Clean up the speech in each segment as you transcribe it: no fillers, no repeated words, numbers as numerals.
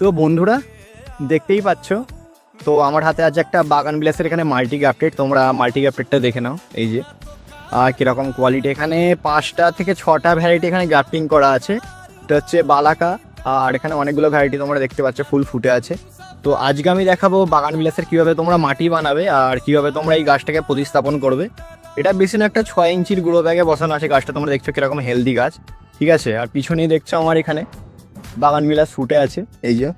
তো বন্ধুরা দেখতেই পাচ্ছ, তো আমার হাতে আছে একটা বাগান বিলাসের এখানে মাল্টি গ্রাফটেড। তোমরা মাল্টি গ্রাফটেডটা দেখে নাও, এই যে কীরকম কোয়ালিটি। এখানে 5টা থেকে 6টা ভ্যারাইটি এখানে গ্রাফটিং করা আছে। এটা হচ্ছে বালাকা, আর এখানে অনেকগুলো ভ্যারাইটি তোমরা দেখতে পাচ্ছ ফুল ফুটে আছে। তো আজকে আমি দেখাবো বাগান বিলাসের কীভাবে তোমরা মাটি বানাবে আর কীভাবে তোমরা এই গাছটাকে প্রতিস্থাপন করবে। এটা বেশি না, একটা 6 ইঞ্চির গ্রো ব্যাগে বসানো আছে গাছটা। তোমরা দেখছো কীরকম হেলদি গাছ, ঠিক আছে। আর পিছনেই দেখছো আমার এখানে বাগান বিলাস ফুটে আছে, এই যে।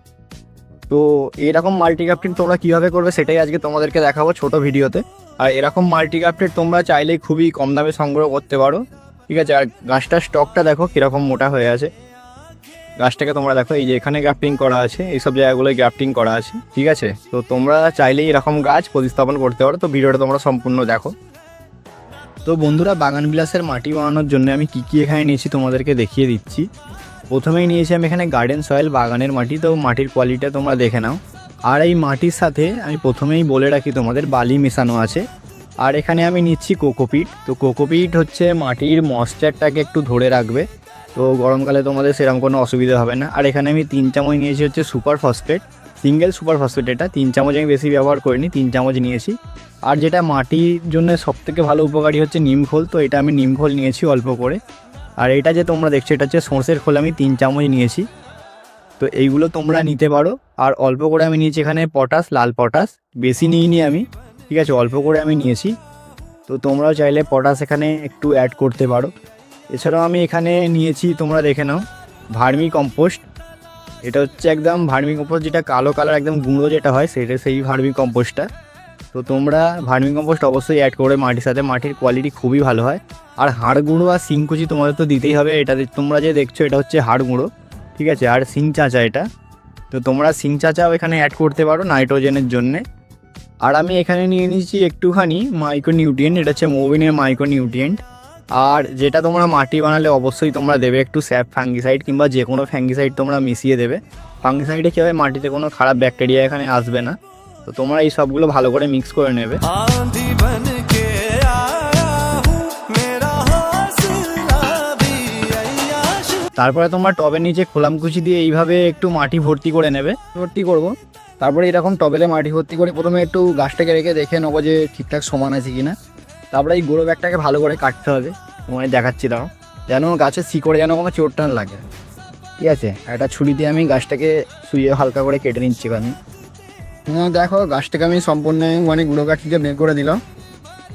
তো এরকম মাল্টি গ্রাফটিং তোমরা কীভাবে করবে সেটাই আজকে তোমাদেরকে দেখাবো ছোট ভিডিওতে। আর এরকম মাল্টি গ্রাফটেড তোমরা চাইলেই খুবই কম দামে সংগ্রহ করতে পারো, ঠিক আছে। আর গাছটার স্টকটা দেখো কীরকম মোটা হয়ে আছে। গাছটাকে তোমরা দেখো, এই যে এখানে গ্রাফটিং করা আছে, এইসব জায়গাগুলোয় গ্রাফটিং করা আছে, ঠিক আছে। তো তোমরা চাইলেই এরকম গাছ প্রতিস্থাপন করতে পারো। তো ভিডিওটা তোমরা সম্পূর্ণ দেখো। তো বন্ধুরা, বাগান বিলাসের মাটি বানানোর জন্য আমি কী কী এখানে নিয়েছি তোমাদেরকে দেখিয়ে দিচ্ছি। প্রথমেই নিয়েছি আমি এখানে গার্ডেন সয়েল, বাগানের মাটি। তো মাটির কোয়ালিটিটা তোমরা দেখে নাও। আর এই মাটির সাথে আমি প্রথমেই বলে রাখি তোমাদের বালি মেশানো আছে। আর এখানে আমি নিচ্ছি কোকোপিট। তো কোকোপিট হচ্ছে মাটির ময়েশ্চারটাকে একটু ধরে রাখবে, তো গরমকালে তোমাদের সেরকম কোনো অসুবিধা হবে না। আর এখানে আমি 3 চামচ নিয়েছি হচ্ছে super phosphate, single super phosphate. এটা 3 চামচ, আমি বেশি ব্যবহার করিনি, 3 চামচ নিয়েছি। আর যেটা মাটির জন্য সবথেকে ভালো উপকারী হচ্ছে নিম খোল। তো এটা আমি নিম খোল নিয়েছি অল্প করে। আর এটা যে তোমরা দেখছো এটা হচ্ছে সর্ষের খোল, আমি 3 চামচ নিয়েছি। তো এইগুলো তোমরা নিতে পারো। আর অল্প করে আমি নিয়েছি এখানে পটাশ, লাল পটাশ। বেশি নিইনি আমি, ঠিক আছে, অল্প করে আমি নিয়েছি। তো তোমরাও চাইলে পটাশ এখানে একটু অ্যাড করতে পারো। এছাড়াও আমি এখানে নিয়েছি, তোমরা দেখে নাও, ভার্মি কম্পোস্ট। এটা হচ্ছে একদম ভার্মি কম্পোস্ট, যেটা কালো কালার একদম গুঁড়ো যেটা হয়, সেটা সেই ভার্মি কম্পোস্টটা। তো তোমরা ভার্মি কম্পোস্ট অবশ্যই অ্যাড করে মাটির সাথে, মাটির কোয়ালিটি খুবই ভালো হয়। আর হাড় গুঁড়ো আর শিংকুচি তোমাদের তো দিতেই হবে। এটা তোমরা যে দেখছো এটা হচ্ছে হাড় গুঁড়ো, ঠিক আছে। আর শিং চাঁচা এটা, তো তোমরা শিং চাঁচাও এখানে অ্যাড করতে পারো নাইট্রোজেনের জন্যে। আর আমি এখানে নিয়ে নিয়েছি একটুখানি মাইক্রোনিউট্রিয়েন্ট, এটা হচ্ছে মোবিনের মাইক্রোনিউট্রিয়েন্ট। আর যেটা তোমরা মাটি বানালে অবশ্যই তোমরা দেবে একটু স্যাপ ফাঙ্গিসাইড, কিংবা যে কোনো ফাঙ্গিসাইড তোমরা মিশিয়ে দেবে। ফাঙ্গিসাইডে কী হবে, মাটিতে কোনো খারাপ ব্যাকটেরিয়া এখানে আসবে না। তো তোমরা এই সবগুলো ভালো করে মিক্স করে নেবে। তারপরে তোমরা টবের নিচে খোলামকুচি দিয়ে এইভাবে একটু মাটি ভর্তি করে নেবে, ভর্তি করব। তারপরে এরকম টবেলে মাটি ভর্তি করে প্রথমে একটু গাছটাকে রেখে দেখে নেবো যে ঠিকঠাক সমান আছে কিনা। তারপরে এই গোড়ো ব্যাগটাকে ভালো করে কাটতে হবে, তোমায় দেখাচ্ছি দাও, যেন গাছের শিকড়ে যেন কোনো চোট টান লাগে, ঠিক আছে। একটা ছুরি দিয়ে আমি গাছটাকে শুয়ে হালকা করে কেটে নিচ্ছি আমি। দেখো গাছটাকে আমি সম্পূর্ণ মানে গুঁড়ো কাঠি দিয়ে বের করে দিলাম।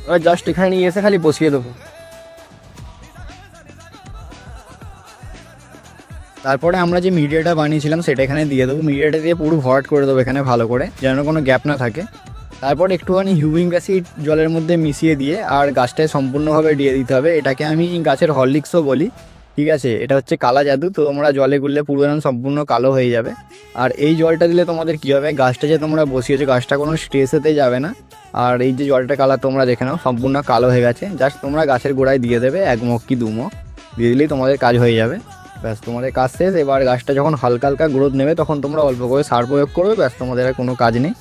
এবার জাস্ট এখানে নিয়ে এসে খালি বসিয়ে দেবো। তারপরে আমরা যে মিডিয়াটা বানিয়েছিলাম সেটা এখানে দিয়ে দেবো। মিডিয়াটা দিয়ে পুরো ভরাট করে দেবো এখানে ভালো করে, যেন কোনো গ্যাপ না থাকে। তারপর একটুখানি হিউমিক অ্যাসিড জলের মধ্যে মিশিয়ে দিয়ে আর গাছটায় সম্পূর্ণভাবে দিয়ে দিতে হবে। এটাকে আমি গাছের হরলিক্সও বলি, ঠিক আছে। এটা হচ্ছে কালা জাদু। তো তোমরা জলে গুললে পুরো সম্পূর্ণ কালো হয়ে যাবে। আর এই জলটা দিলে তোমাদের কী হবে, গাছটা যে তোমরা বসিয়েছো গাছটা কোনো স্ট্রেসেতে যাবে না। আর এই যে জলটা কালার তোমরা দেখে নাও সম্পূর্ণ কালো হয়ে গেছে। জাস্ট তোমরা গাছের গোড়ায় দিয়ে দেবে 1 মগ কি 2 মগ দিয়ে দিলেই তোমাদের কাজ হয়ে যাবে। ব্যাস, তোমাদের কাজ শেষ। এবার গাছটা যখন হালকা হালকা গ্রোথ নেবে তখন তোমরা অল্প করে সার প্রয়োগ করবে। ব্যাস, তোমাদের আর কোনো কাজ নেই।